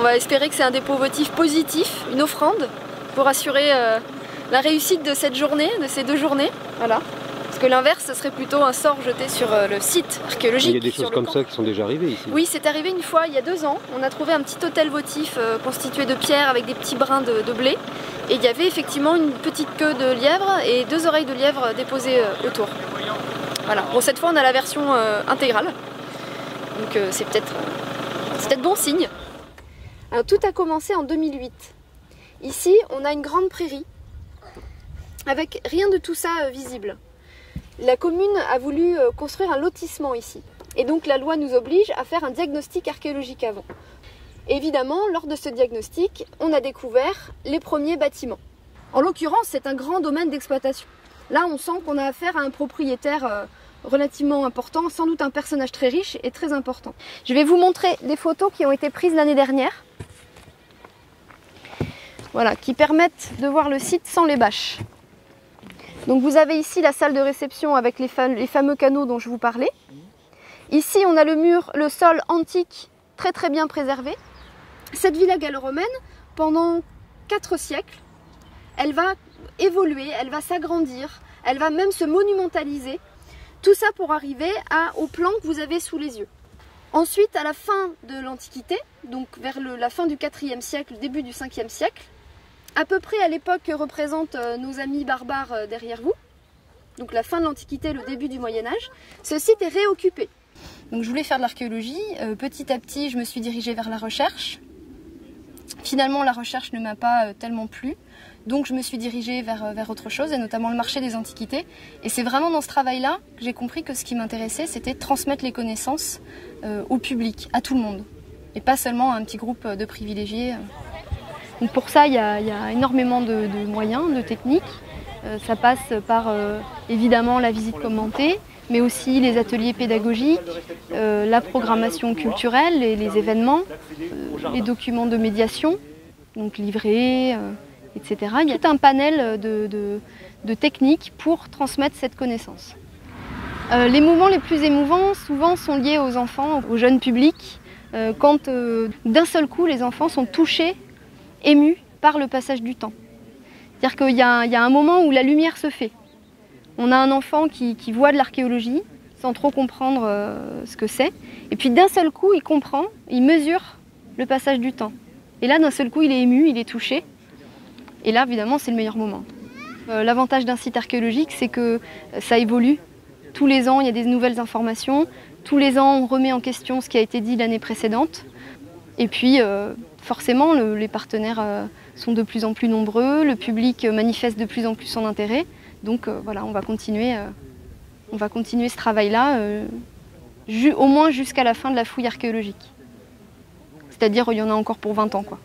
va espérer que c'est un dépôt votif positif, une offrande, pour assurer la réussite de cette journée, de ces 2 journées. Voilà. Parce que l'inverse, ce serait plutôt un sort jeté sur le site archéologique. Il y a des choses comme ça qui sont déjà arrivées ici. Oui, c'est arrivé une fois, il y a 2 ans. On a trouvé un petit hôtel votif constitué de pierres avec des petits brins de blé. Et il y avait effectivement une petite queue de lièvre et 2 oreilles de lièvre déposées autour. Voilà. Bon, cette fois, on a la version intégrale. Donc c'est peut-être bon signe. Alors, tout a commencé en 2008. Ici, on a une grande prairie avec rien de tout ça visible. La commune a voulu construire un lotissement ici. Et donc la loi nous oblige à faire un diagnostic archéologique avant. Évidemment, lors de ce diagnostic, on a découvert les premiers bâtiments. En l'occurrence, c'est un grand domaine d'exploitation. Là, on sent qu'on a affaire à un propriétaire relativement important, sans doute un personnage très riche et très important. Je vais vous montrer des photos qui ont été prises l'année dernière. Voilà, qui permettent de voir le site sans les bâches. Donc vous avez ici la salle de réception avec les fameux canaux dont je vous parlais. Ici, on a le sol antique très bien préservé. Cette villa gallo-romaine, pendant 4 siècles, elle va évoluer, elle va s'agrandir, elle va même se monumentaliser. Tout ça pour arriver au plan que vous avez sous les yeux. Ensuite, à la fin de l'Antiquité, donc vers la fin du IVe siècle, début du Ve siècle, à peu près à l'époque que représentent nos amis barbares derrière vous, donc la fin de l'Antiquité, le début du Moyen-Âge, ce site est réoccupé. Donc je voulais faire de l'archéologie, petit à petit je me suis dirigée vers la recherche. Finalement la recherche ne m'a pas tellement plu, donc je me suis dirigée vers autre chose, et notamment le marché des antiquités. Et c'est vraiment dans ce travail-là que j'ai compris que ce qui m'intéressait, c'était de transmettre les connaissances au public, à tout le monde, et pas seulement à un petit groupe de privilégiés. Donc pour ça, il y a énormément de moyens, de techniques. Ça passe par évidemment la visite commentée, mais aussi les ateliers pédagogiques, la programmation culturelle, les événements, les documents de médiation, donc livrets, etc. Il y a tout un panel de techniques pour transmettre cette connaissance. Les moments les plus émouvants, souvent, sont liés aux enfants, au jeune public, quand d'un seul coup, les enfants sont touchés, émus par le passage du temps. C'est-à-dire qu'il y a un moment où la lumière se fait. On a un enfant qui voit de l'archéologie sans trop comprendre ce que c'est. Et puis d'un seul coup, il comprend, il mesure le passage du temps. Et là, d'un seul coup, il est ému, il est touché. Et là, évidemment, c'est le meilleur moment. L'avantage d'un site archéologique, c'est que ça évolue. Tous les ans, il y a des nouvelles informations. Tous les ans, on remet en question ce qui a été dit l'année précédente. Et puis, forcément, les partenaires sont de plus en plus nombreux, le public manifeste de plus en plus son intérêt. Donc voilà, on va continuer ce travail-là, au moins jusqu'à la fin de la fouille archéologique. C'est-à-dire, il y en a encore pour 20 ans, quoi.